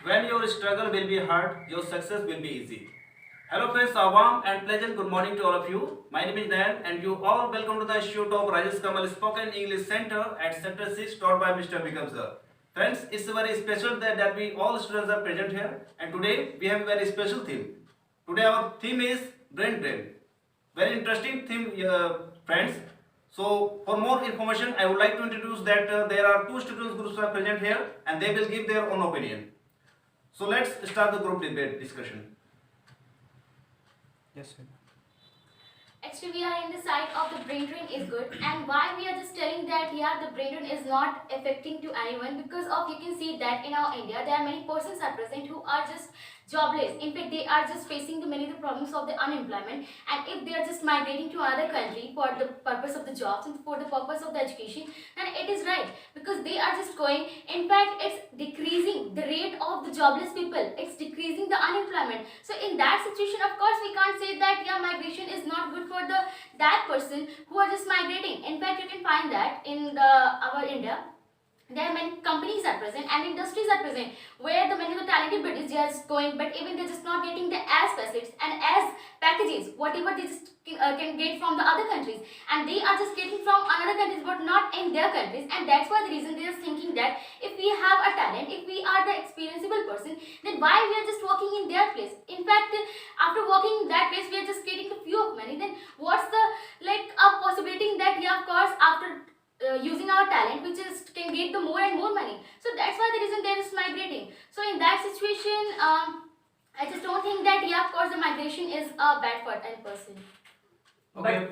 When your struggle will be hard, your success will be easy. Hello friends, a warm and pleasant good morning to all of you. My name is Dan and you all welcome to the Institute of Rajesh Kamal Spoken English Center at Sector 6 taught by Mr. Vikram sir. Friends, it's very special that we all students are present here and today we have a very special theme. Today our theme is brain drain. Very interesting theme friends. So for more information I would like to introduce that there are two students groups are present here and they will give their own opinion. So let's start the group debate discussion. Yes, sir. Actually, we are in the side of the brain drain is good, and why we are just telling that the brain drain is not affecting to anyone because of you can see that in our India there are many persons are present who are just jobless. In fact, they are just facing the many the problems of the unemployment, and if they are just migrating to another country for the purpose of the jobs and for the purpose of the education, then it is right because they are just going. In fact, it's decreasing the rate of the jobless people. It's decreasing the unemployment. So in that situation, of course, we can't say that migration is not good for the that person who are just migrating. In fact, you can find that in our India there are many companies are present and industries are present where the many of the talented British they are just going, but even they're just not getting the as facets and as packages whatever they just can get from the other countries, and they are just getting from another countries but not in their countries, and that's why the reason they are thinking that if we have a talent, if we are the experienceable person, then why we are just working in their place. In fact, after working in that place we are just getting a few of money, then what's the like a possibility that of course after using our talent we just can get the more and more money. So that's why the reason there is migrating. So in that situation I just don't think that of course the migration is bad for any person. Okay.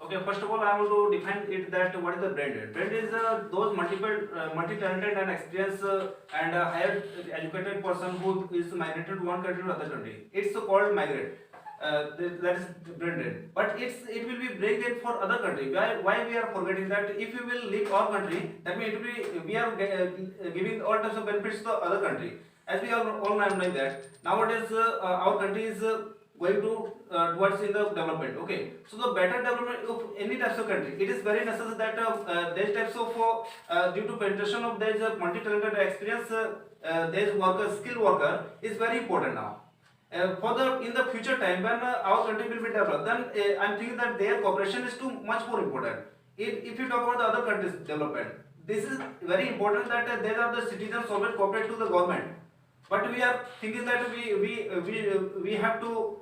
Okay. First of all, I want to define it that what is the brain drain. Brain drain is those multi-talented and experienced and higher educated person who is migrated to one country to another country. It's called migrate. That is brain drain. But it will be brain drain for other country. Why we are forgetting that if we will leave our country, that means it will be we are giving all types of benefits to the other country. As we all know like that nowadays our country is going to towards in the development. Okay, so the better development of any types of country, it is very necessary that these types of due to penetration of these multi-talented experience these worker skill worker is very important now. For the in the future time when our country will be developed, then I'm thinking that their cooperation is too much more important. If you talk about the other countries development, this is very important that they are the citizens always cooperate to the government. But we are thinking that we have to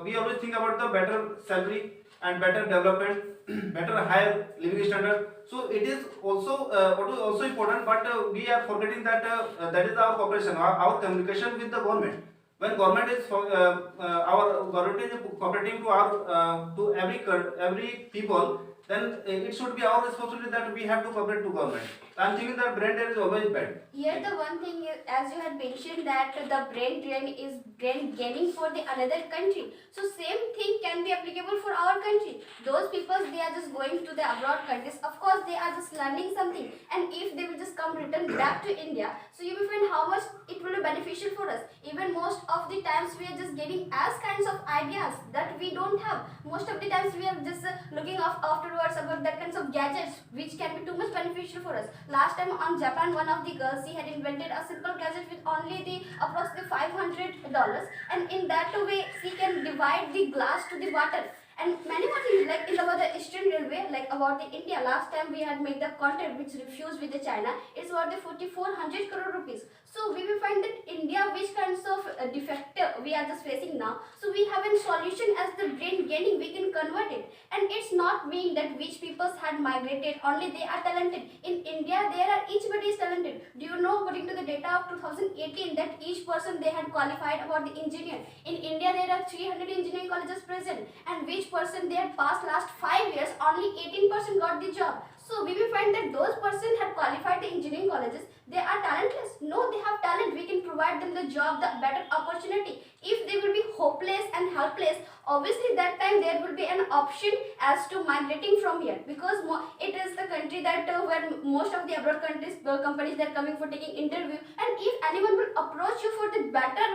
we always think about the better salary and better development, better higher living standard. So it is also what is also important, but we are forgetting that that is our cooperation, our communication with the government. When government is our government is cooperating to our to every people, then it should be our responsibility that we have to cooperate to government. I'm thinking that brain drain is always bad. Here the one thing is, as you had mentioned that the brain drain is brain gaining for the another country. So same thing can be applicable for our country. Those people they are just going to the abroad countries. Of course they are just learning something, and if they will just come return back to India, so you will find how much it will be beneficial for us. Even most of the times we are just getting as kinds of ideas that we don't have. Most of the times we are just looking afterwards about that kinds of gadgets which can be too much beneficial for us. Last time on Japan, one of the girls, she had invented a simple gadget with only the approximately $500, and in that way she can divide the glass to the water. And many more things like in about the Eastern Railway, like about the India. Last time we had made the contract which refused with the China. It's about the 4,400 crore rupees. So we will find that India, which kinds of defect we are just facing now. So we have a solution as the brain gaining. We can convert it, and it's not mean that which peoples had migrated only they are talented. In India, there are eachbody is talented. Do you know according to the data of 2018 that each person they had qualified about the engineer. In India, there are 300 engineering colleges present, and which person they had passed last 5 years, only 18% got the job. So we will find that those person had qualified the engineering colleges, they are talentless. No, they have talent. We can provide them the job, the better opportunity. If they will be hopeless and helpless, obviously that time there will be an option as to migrating from here, because it is the country that where most of the abroad countries companies that are coming for taking interview, and if anyone will approach you for the better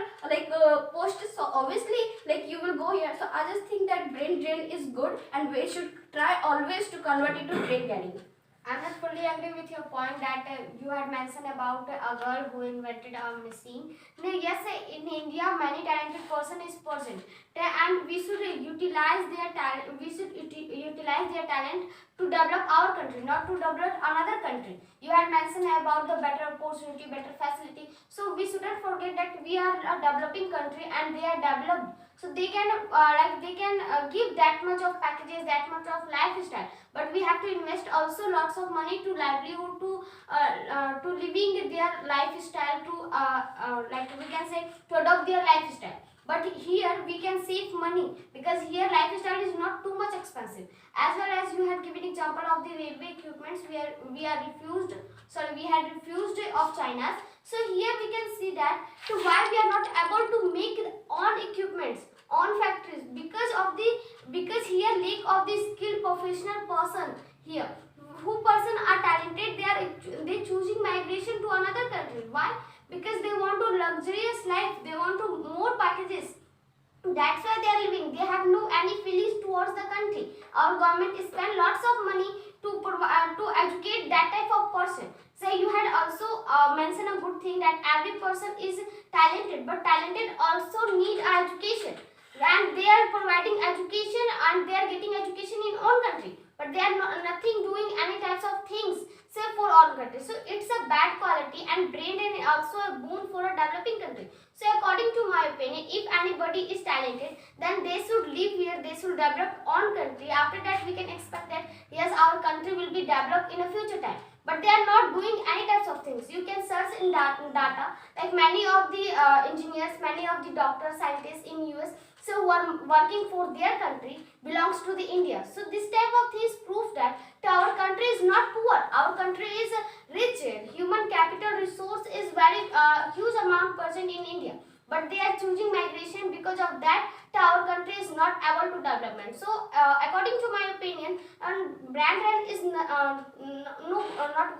post, so obviously like you will go here. So I just think that brain drain is good, and we should try always to convert it to brain gaining. I'm not fully agree with your point that you had mentioned about a girl who invented a machine. No, yes, in India, many talented person is present, and we should utilize their talent. We should utilize their talent to develop our country, not to develop another country. You had mentioned about the better opportunity, better facility. So we shouldn't forget that we are a developing country and they are developed. So they can give that much of packages, that much of lifestyle. But we have to invest also lots of money to livelihood, to living their lifestyle, to like we can say to adopt their lifestyle. But here we can save money because here lifestyle is not too much expensive. As well as you had given example of the railway equipments where we had refused of China's. So here we can see that to why we are not able to make own equipments, own factories, because here lack of the skilled professional person here. Who person are talented, they choosing migration to another country. Why? Because they want to luxurious life, they want to more packages. That's why they are living. They have no any feelings towards the country. Our government spend lots of money to educate that type of person. So you had also mentioned a good thing that every person is talented, but talented also need education, and they are providing education and they are getting education in own country, but they are nothing doing any types of things say for all countries. So it's a bad quality, and brain drain is also a boon for a developing country. So according to my opinion, if anybody is talented, then they should live here, they should develop own country. After that we can expect that yes, our country will be developed in a future time. But they are not doing any types of things. You can search in data like many of the engineers, many of the doctors, scientists in US, so who are working for their country belongs to the India. So this type of things prove that our country is not poor. Our country is rich. Human capital resource is very huge amount present in India. But they are choosing migration, because of that our country is not able to development. So according to my opinion, brand drain is not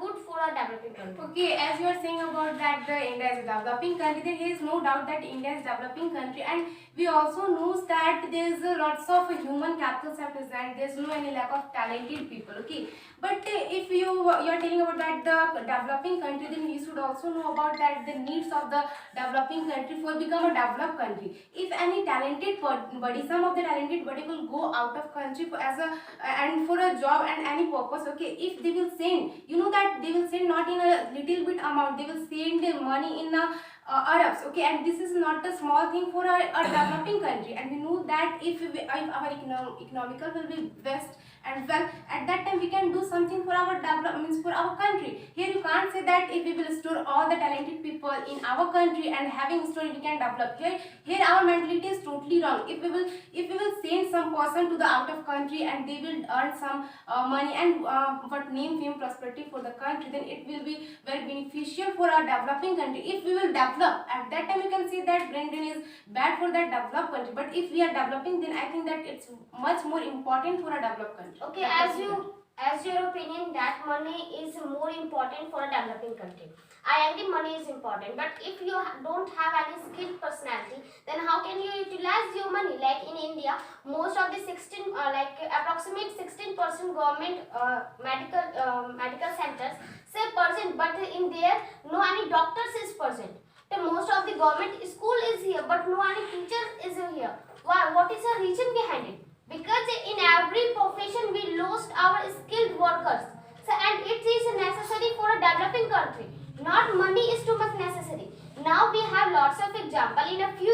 good for a developing country. Okay, as you are saying about that the India is a developing country, there is no doubt that India is a developing country, and we also knows that there is lots of human capitals are present. There is no any lack of talented people. Okay, but if you are telling about that the developing country, then we should also know about that the needs of the developing country for become a developed country. If any talented body, some of the talented body will go out of country for as a and for a job and any purpose. Okay, if they will send, you know that they will send not in a little bit amount, they will send their money in a Arabs. Okay, and this is not a small thing for a developing country, and we know that if our economical will be best and well, at that time we can do something for our developments for our country. Here you can't say that if we will store all the talented people in our country and having store we can develop. Here our mentality is totally wrong. If we will send some person to the out of country and they will earn some money and but name, fame, prosperity for the country, then it will be very beneficial for our developing country. If we will develop, at that time you can say that brain drain is bad for that developed country. But if we are developing, then I think that it's much more important for a developed country. Okay, as your opinion that money is more important for a developing country. I agree money is important, but if you don't have any skilled personality, then how can you utilize your money? Like in India, most of the approximate 16% government medical centers say present, but in there no any doctors is present. The most of the government school is here, but no any teacher is here. Why? What is the reason behind it? Because in every profession we lost our skilled workers. So, and it is necessary for a developing country. Not money is too much necessary. Now we have lots of example in a few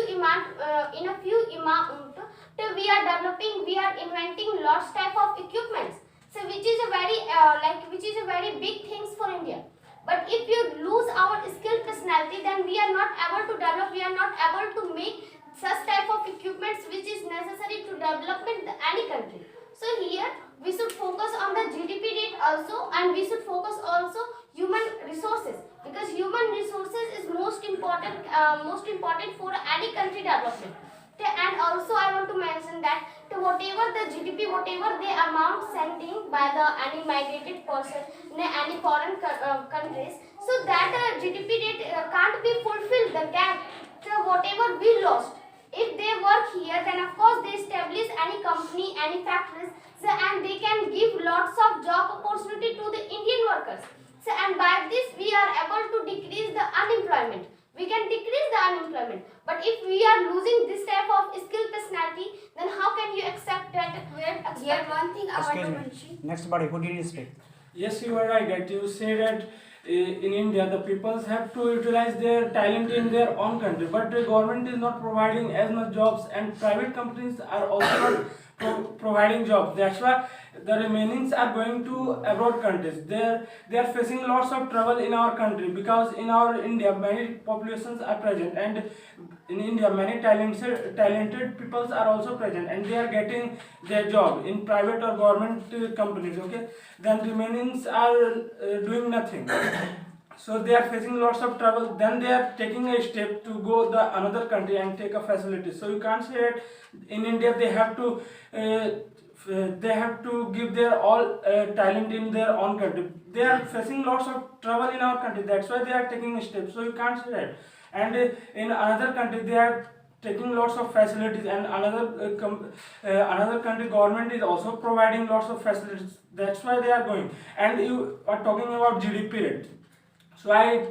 we are developing, we are inventing lots type of equipments. So which is a very big things for India. But if you lose our skilled personality, then we are not able to develop. We are not able to make such type of equipments which is necessary to development any country. So here we should focus on the GDP rate also, and we should focus also human resources, because human resources is most important for any country development. And also I want to mention that whatever the GDP, whatever the amount sending by the any migrated person in any foreign countries, so that GDP rate can't be fulfilled the gap. So whatever we lost, if they work here, then of course they establish any company, any factories. So, and they can give lots of job opportunity to the Indian workers. So, and by this we are able to decrease the unemployment. We can decrease the unemployment. But if we are losing this type of skill personality, then how can you accept that? Here one thing I want to Excuse me. mention. Next body, who did you speak? Yes, you are right that you say that in India the peoples have to utilize their talent in their own country, but the government is not providing as much jobs and private companies are also not providing jobs. That's why the remainings are going to abroad countries. They are facing lots of trouble in our country because in our India many populations are present, and in India many talented peoples are also present, and they are getting their job in private or government companies. Okay, then remainings are doing nothing. So they are facing lots of trouble. Then they are taking a step to go the another country and take a facility. So you can't say that in India they have to give their all talent in their own country. They are facing lots of trouble in our country. That's why they are taking a step. So you can't say that. And in another country they are taking lots of facilities, and another country government is also providing lots of facilities. That's why they are going. And you are talking about GDP rate. So I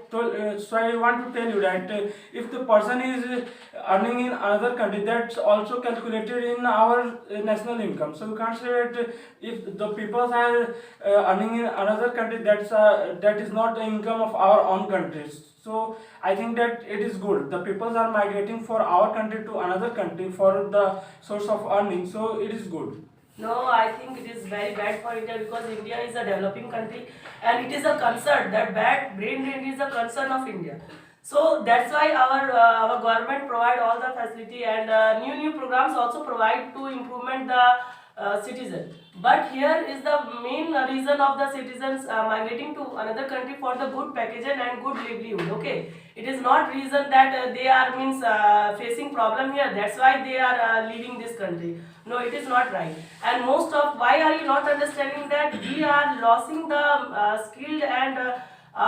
want to tell you that if the person is earning in another country, that's also calculated in our national income. So you can't say that if the people are earning in another country, that is not the income of our own countries. So I think that it is good. The people are migrating for our country to another country for the source of earning. So it is good. No, I think it is very bad for India because India is a developing country and it is a concern that bad brain drain is a concern of India. So that's why our government provide all the facility, and new programs also provide to improvement the citizen. But here is the main reason of the citizens migrating to another country for the good package and good livelihood. Okay, it is not reason that they are facing problem here. That's why they are leaving this country. No, it is not right. And most of why are you not understanding that we are losing the skilled and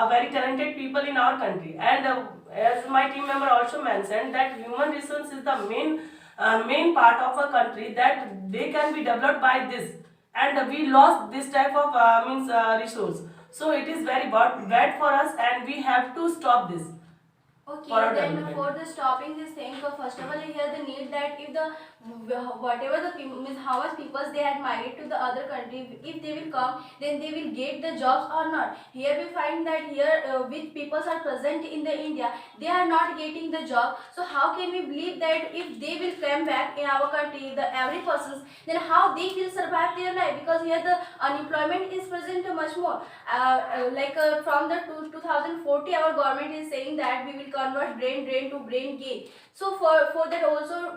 very talented people in our country. And as my team member also mentioned that human resource is the main part of a country that they can be developed by this. And we lost this type of resource. So it is very bad for us, and we have to stop this. Okay, For our then development. for the stopping this thing, so first of all, here the need that if the whatever the means how much people they had migrated to the other country, if they will come, then they will get the jobs or not. Here we find that here which people are present in the India, they are not getting the job. So how can we believe that if they will come back in our country, the every persons, then how they will survive their life? Because here the unemployment is present much more. From the 2040, our government is saying that we will convert brain drain to brain gain. So for that also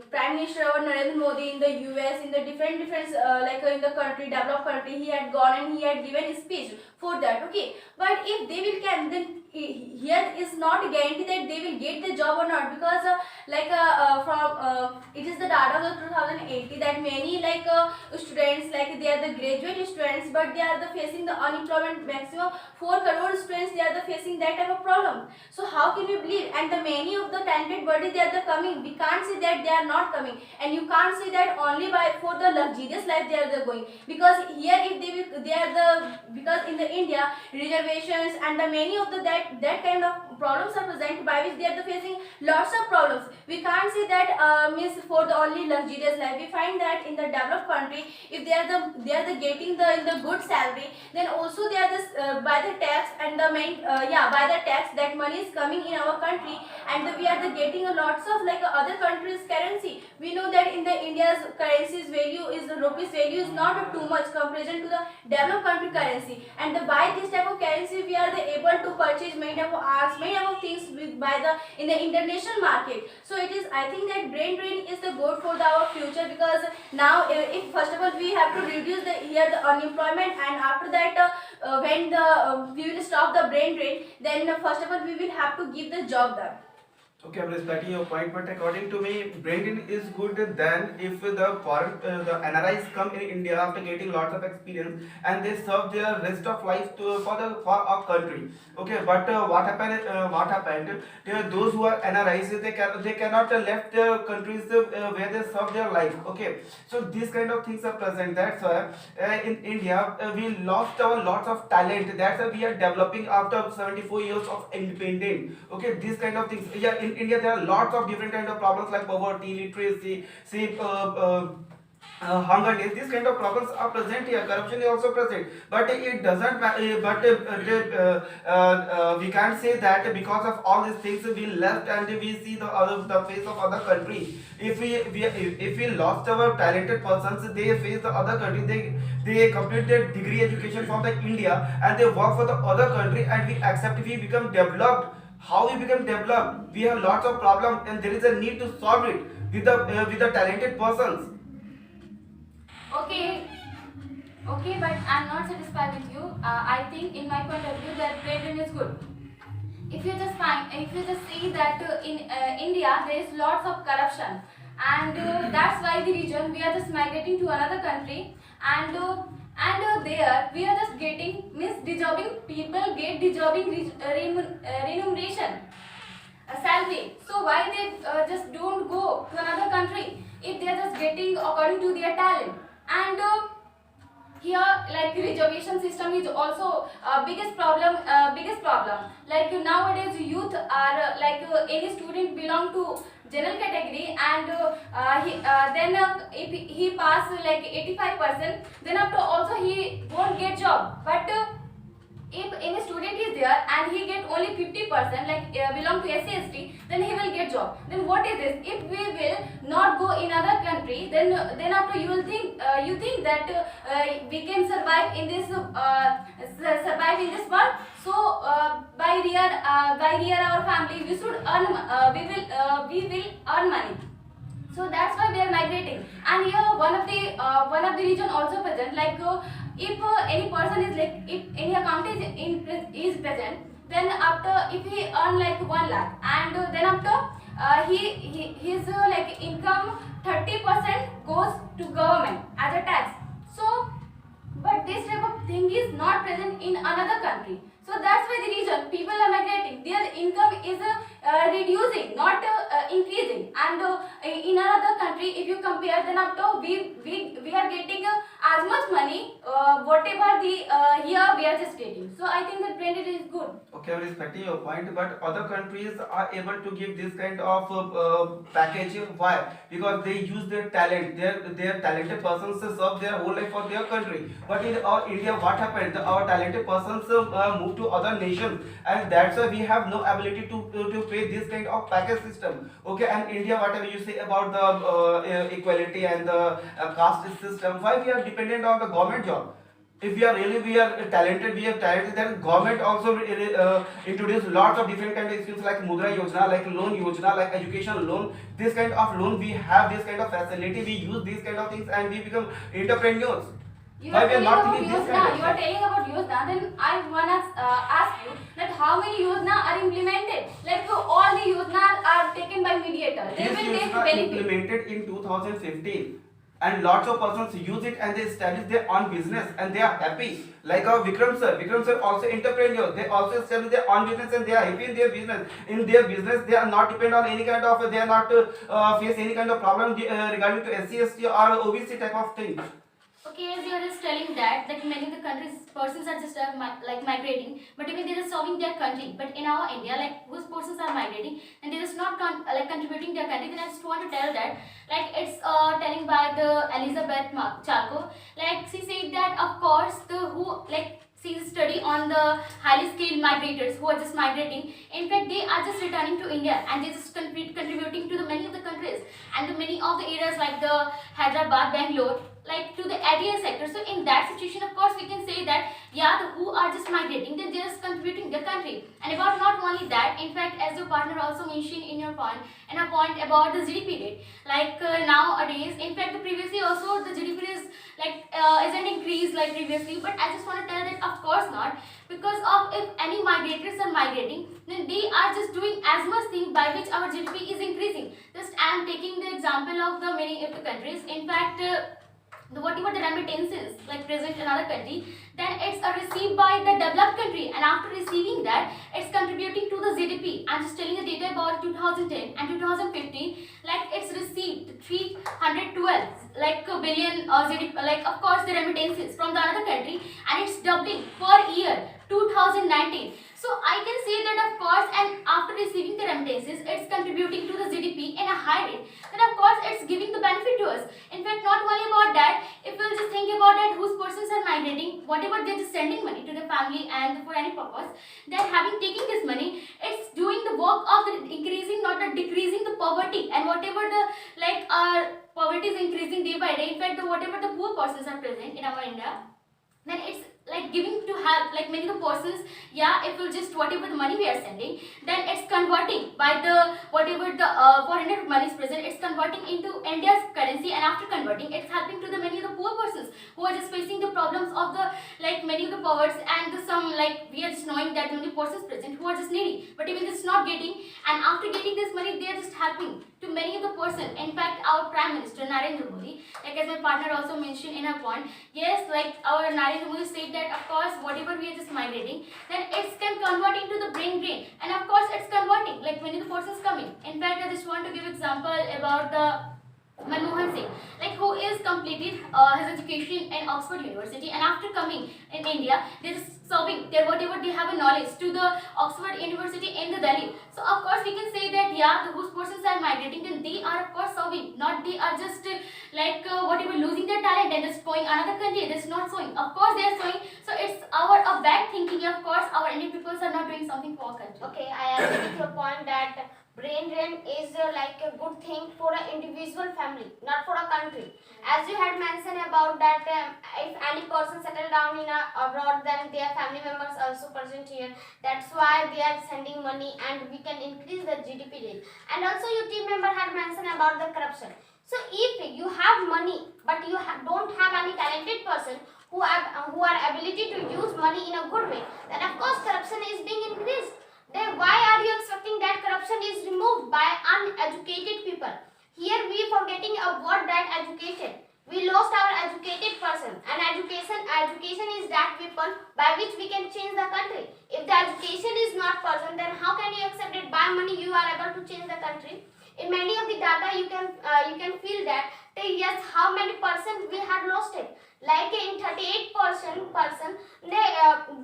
Prime Minister Narendra Modi in the US, in the different in the country, developed country, he had gone and he had given a speech for that. Okay, but if they will can, then here is not guarantee that they will get the job or not, because it is the data of the 2080 that many students, like they are the graduate students, but they are facing the unemployment. Maximum 4 crore students, they are facing that type of problem. So how can we believe? And the many of the talented body, they are coming. We can't say that they are not coming, and you can't say that only for the luxurious life they are going, because here if they are because in the India reservations and the many of the that kind of problems are present, by which they are facing lots of problems. We can't say that means for the only luxurious life. We find that in the developed country, if they are getting in the good salary, then also they are by the tax and the main by the tax, that money is coming in our country, and we are getting a lots of other countries currency. We know that in the India's currency's value is the rupees value is not too much comparison to the developed country currency, and by this type of currency we are able to purchase many type of arts, many type of things in the international market. So it is, I think that brain drain is the good for our future, because now if first of all we have to reduce the unemployment, and after that when we will stop the brain drain, then first of all we will have to give the job there. Okay, I'm respecting your point, but according to me, brain drain is good then if the NRIs come in India after getting lots of experience and they serve their rest of life for our country. Okay, but what happened? What happened? Those who are NRIs, they cannot left their countries where they serve their life. Okay, so these kind of things are present. That's why in India we lost our lots of talent. That's why we are developing after 74 years of independence. Okay, these kind of things. Yeah, in India there are lots of different kind of problems like poverty, literacy, see, hunger, these kind of problems are present here. Corruption is also present, but it doesn't. We can't say that because of all these things we left and we see the face of other country. If we lost our talented persons, they face the other country. They complete their degree education from the India and they work for the other country, and we accept we become developed. How we become developed? We have lots of problems, and there is a need to solve it with the talented persons. Okay, okay, but I'm not satisfied with you. I think, in my point of view, that brain drain is good. If you just see that in India there is lots of corruption, and that's why the region we are just migrating to another country, and there we are just getting means deserving people get deserving remuneration, salary. So why they just don't go to another country if they are just getting according to their talent? And here like reservation system is also biggest problem. Like nowadays youth are any student belong to general category, and if he pass like 85%, then after also he won't get job. But if any student is there and he get only 50% like belong to SC/ST, then he will get job. Then what is this? If we will not go in other country, then after you will think that we can survive in this world. So by rear our family we should earn we will earn money. So that's why we are migrating. And here one of the region also present, like if any person is like, if any account is present, then after if he earn like 1 lakh, and then after his like income 30% goes to government as a tax. So but this type of thing is not present in another country. So that's why the reason people are migrating. Their income is reducing, not increasing. And in another country, if you compare, then after we are getting as much money, whatever the here we are just getting. So I think that trend is good. Okay, I'm respecting your point, but other countries are able to give this kind of package. Why? Because they use their talent. Their talented persons serve their whole life for their country. But in our India, what happened? Our talented persons move to other nations, and that's why we have no ability to pay this kind of package system. Okay, and India, whatever you say about the equality and the caste system, why we are dependent on the government job? If we are talented, then government also introduce lots of different kind of schemes like Mudra Yojana, like loan Yojana, like education loan. This kind of loan, we have this kind of facility, we use these kind of things and we become entrepreneurs. You Why are we are telling not about thinking this Yojana. kind You of are thing? telling about Yojana. Then I wanna ask you that how many Yojana are implemented? Like all the Yojana are taken by mediator. They This will take Yojana benefit. implemented in 2015. And lots of persons use it and they establish their own business and they are happy. Like our Vikram sir also entrepreneurs. They also establish their own business and they are happy in their business. In their business, they are not dependent on any kind of, they are not face any kind of problem regarding to SC/ST or OBC type of thing. Okay, as you are just telling that many of the countries persons are just like migrating, but even they are serving their country. But in our India, like whose persons are migrating and they just not contributing their country, then I just want to tell that like it's telling by the Elizabeth Charco, like she said that of course the who like she study on the highly skilled migrators who are just migrating. In fact, they are just returning to India and they just contributing to the many of the countries and the many of the areas like the Hyderabad, Bangalore, like to the ADA sector. So in that situation, of course, we can say that yeah, the who are just migrating, they're just contributing the country. And about not only that, in fact, as your partner also mentioned in your point, and a point about the GDP rate, like nowadays, in fact, the previously also the GDP is like isn't increased like previously. But I just want to tell that of course not, because of if any migrators are migrating, then they are just doing as much thing by which our GDP is increasing. Just I am taking the example of the many of the countries. In fact, whatever the remittances like present in another country, then it's received by the developed country, and after receiving that, it's contributing to the GDP. I'm just telling the data about 2010 and 2015. Like it's received 312 like a billion GDP, like of course the remittances from the another country, and it's doubling per year 2019. So I can say that of course, and after receiving the remittances, it's contributing to the GDP in a high rate. Then of course it's giving the benefit to us. In fact, not only about that, if we'll just think about that, whose persons are migrating, whatever they're just sending money to the family and for any purpose, they're having taking this money, it's doing the work of the increasing, not the decreasing the poverty, and whatever the like our poverty is increasing day by day. In fact, whatever the poor persons are present in our India, then it's like giving to help like many of the persons. Yeah, if we'll just whatever the money we are sending, then it's converting by the whatever the foreigner money is present, it's converting into India's currency, and after converting, it's helping to the many of the poor persons who are just facing the problems of the like many of the poverty, and the some like we are just knowing that many persons present who are just needy, but even just not getting, and after getting this money, they are just helping to many of the person. In fact, our Prime Minister Narendra Modi, like as my partner also mentioned in her point, yes, like our Narendra Modi said that of course whatever we are just migrating, then it can convert into the brain drain, and of course it's converting like many of the persons coming. In fact, I just want to give example about the Manmohan Singh, like who is completed his education in Oxford University, and after coming in India, they just serving their whatever they have a knowledge to the Oxford University in the Delhi. So of course we can say that yeah, those persons are migrating, then they are of course serving, not they are just whatever losing their talent and just going another country. That's not showing. Of course they are showing. So it's our a bad thinking. Of course our Indian people are not doing something for our country. Okay, I agree with your point that brain drain is like a good thing for an individual family, not for a country. As you had mentioned about that, if any person settle down in abroad, then their family members also present here. That's why they are sending money, and we can increase the GDP rate. And also, your team member had mentioned about the corruption. So, if you have money, but you don't have any talented person who are ability to use money in a good way, then of course corruption is being increased. Then why are you expecting that corruption is removed by uneducated people? Here we forgetting a word that educated. We lost our educated person, and education is that weapon by which we can change the country. If the education is not present, then how can you accept that by money you are able to change the country? In many of the data you can feel that yes, how many percent we had lost it. Like in 38% they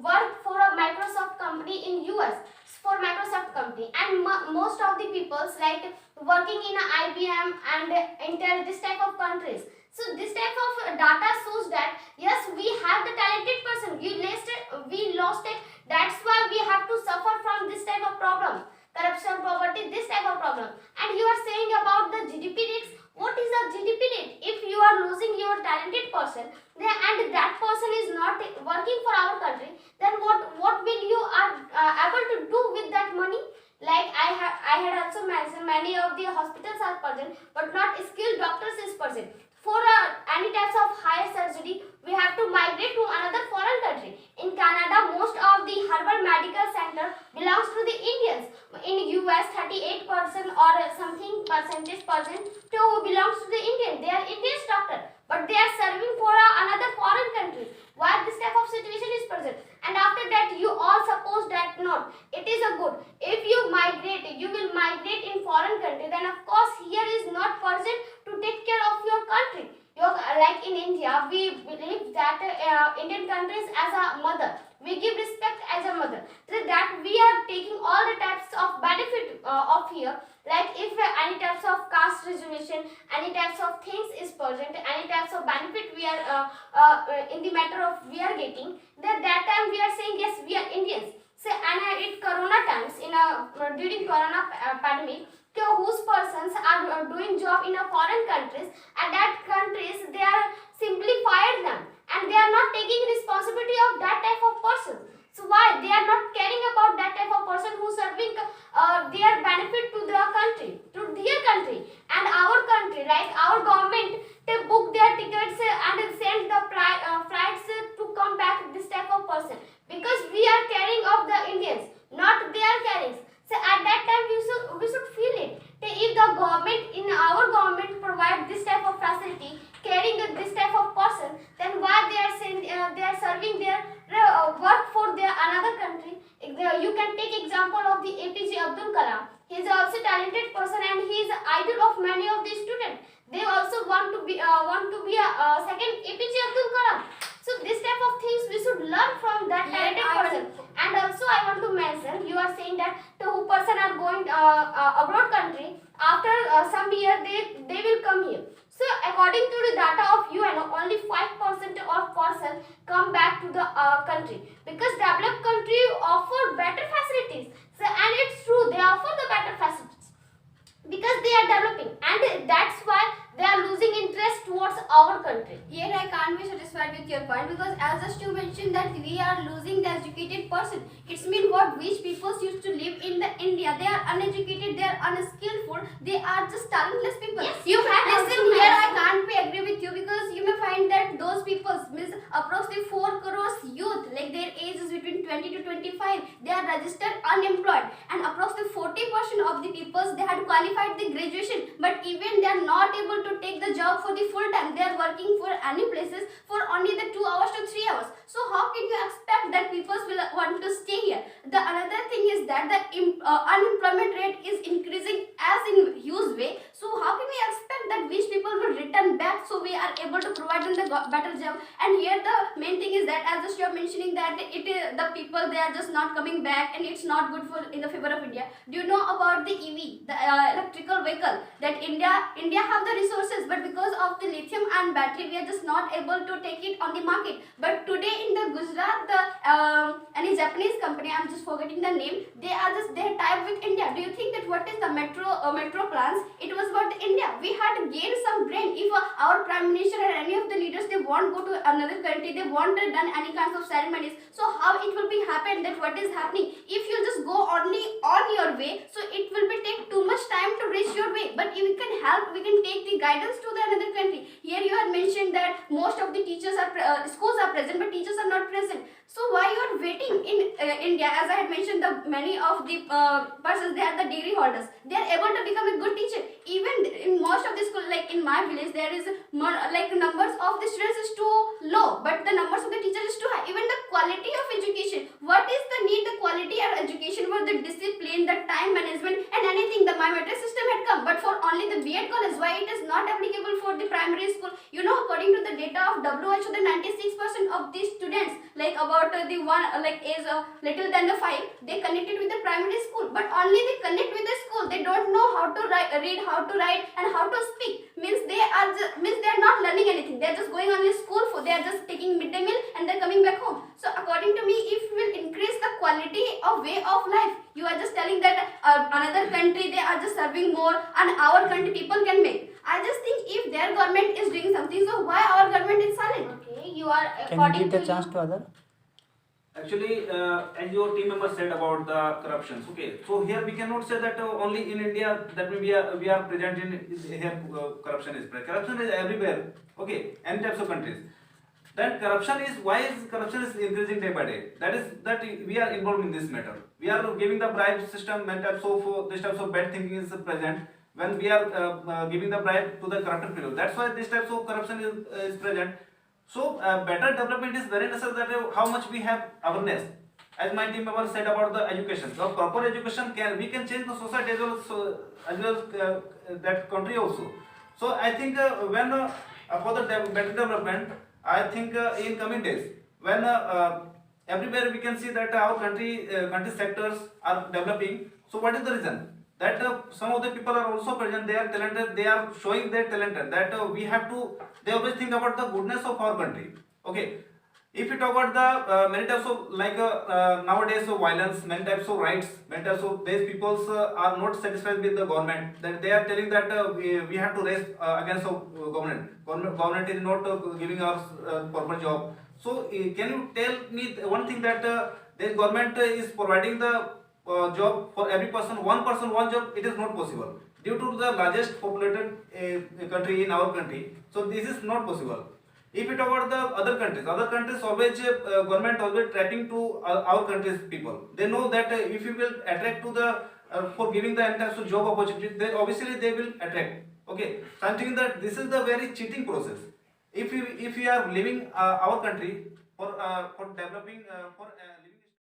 work for a Microsoft company in US, for Microsoft company, and most of the people's like working in a IBM and Intel, this type of countries. So this type of data shows that yes, we have the talented person, we lost it. That's why we have to suffer from this type of problem, corruption, poverty, this type of problem. And you are saying about the GDP rates. What is the GDP rate? If you are losing your talented person, and that person is not working for our country, then what will you are able to do with that money? Like I had also mentioned, many of the hospitals are present, but not skilled doctors is present. For any types of higher surgery, we have to migrate to another foreign country. In Canada, most of the herbal medical center belongs to the Indians. In US, 38% or something percentage who belongs to the Indian. They are Indian doctor, but they are serving for another foreign country. Why this type of situation is present? And after that, you all suppose that no, it is a good. If you migrate, you will migrate in foreign country. Then of course here is not present to take care of your country. Like in India, we believe that Indian countries as a mother. We give respect as a mother. So that we are taking all the types of benefit of here. Like if any types of caste reservation, any types of things is present, any types of benefit we are in the matter of we are getting, then that time we are saying yes, we are Indians. So and in Corona times, during Corona pandemic, whose persons are doing job in a foreign countries, and that countries they are simply fired them, and they are not taking responsibility of that type of person. So why they are not caring about that type of person who serving their benefit to their country, and our country, like our government, they book their tickets and send the flights to come back this type of person, because we are caring of the Indians, not they are caring. So at that time we He is also a talented person and he is an idol of many of the students. They also want to be a second APJ Abdul Kalam. So this type of things we should learn from that talented person. And also I want to mention, you are saying that the who person are going abroad country, after some year they will come here. So according to the data of UNO, only 5% of persons come back to the country, because developed country offer better facilities. So, and it's true, they offer the better facilities because they are developing, and that's why they are losing interest towards our country. Here I can't be satisfied with your point, because as just you mentioned that we are losing the educated person. It's mean what which people used to live in the India. They are uneducated, they are unskillful, they are just talentless people. Yes, You have also listen here, I mention- can't be agree with you, because you may find that those people means approximately 4 crores youth, like their age is between 20 to 25, they are registered unemployed, and approximately 40% of the people they had qualified the graduation, but even they are not able to take the job for the full time. They are working for any places for only the 2 hours to 3 hours. So how can you expect that people will want to stay here? The another thing is that the unemployment rate is increasing as in huge way. So how can we expect that these people will return back so we are able to provide them the better job? And here the main thing is that, as just you are mentioning, that it is the people they are just not coming back, and it's not good for in the favor of India. Do you know about the EV, the electrical vehicle, that India have the resources, but because of the lithium and battery we are just not able to take it on the market. But today in the Gujarat, the any Japanese company, I'm just forgetting the name, they tie up with India. Do you think that what is the metro plans? It was about India. We had gained some brain. If our prime minister or any of the leaders, they won't go to another country, they won't done any kinds of ceremonies. So how it will be happen that what is happening? If you just go only on your way, so it will be take too much time to reach your way. But if we can help, we can take the guidance to the another country. Here you had mentioned that most of the teachers are schools are present, but teachers are not present. So why you are waiting in India? As I had mentioned, the many of the persons, they are the degree holders. They are able to become a good teacher. Even in most of the school, like in my village, there is like numbers of the students is too low, but the numbers of the teachers is too high. Even the quality of education, what is the need? The quality of education for the discipline, the time management, and anything. The biometric system had come, but for only the B.Ed college, why it is not applicable for the primary school? You know, according to the data of WHO, the 96% of these students, like about the one like age little than the 5, they connected with the primary school, but only they connect with the school. They don't know how to read, how to write, and how to speak. Means they are not learning anything. They are just going only school for. They are just taking midday meal and they're coming back home. So according to me, if we will increase the quality of way of life, you are just telling that another country they are just serving more, and our country people can make. I just think if their government is doing something, so why our government is silent? Okay, you are Can according you give the to chance to other? Actually, as your team member said about the corruptions, okay. So here we cannot say that only in India that we are present in here corruption is present. Corruption is everywhere, okay, any types of countries. Then corruption is why is corruption is increasing day by day. That we are involved in this matter. We are giving the bribe system, and types of this types of bad thinking is present when we are giving the bribe to the corrupted people. That's why this types of corruption is present. So better development is very necessary. That how much we have awareness. As my team member said about the education, so proper education we can change the society as well as that country also. So I think when for the better development, I think in coming days when everywhere we can see that our country sectors are developing. So what is the reason? That some of the people are also present, they are talented, they are showing their talent, that we have to, they always think about the goodness of our country. Okay, if you talk about the many types of like nowadays of violence, many types of rights, many types of these peoples are not satisfied with the government, that they are telling that we have to raise against the government is not giving us proper job. So can you tell me one thing, that the government is providing the job for every person, one job, it is not possible due to the largest populated country in our country. So this is not possible. If you talk about the other countries always government always tracking to our country's people. They know that if you will attract to the for giving the types of job opportunities, then obviously they will attract. Okay, so I'm thinking that this is the very cheating process. If we are leaving our country for developing for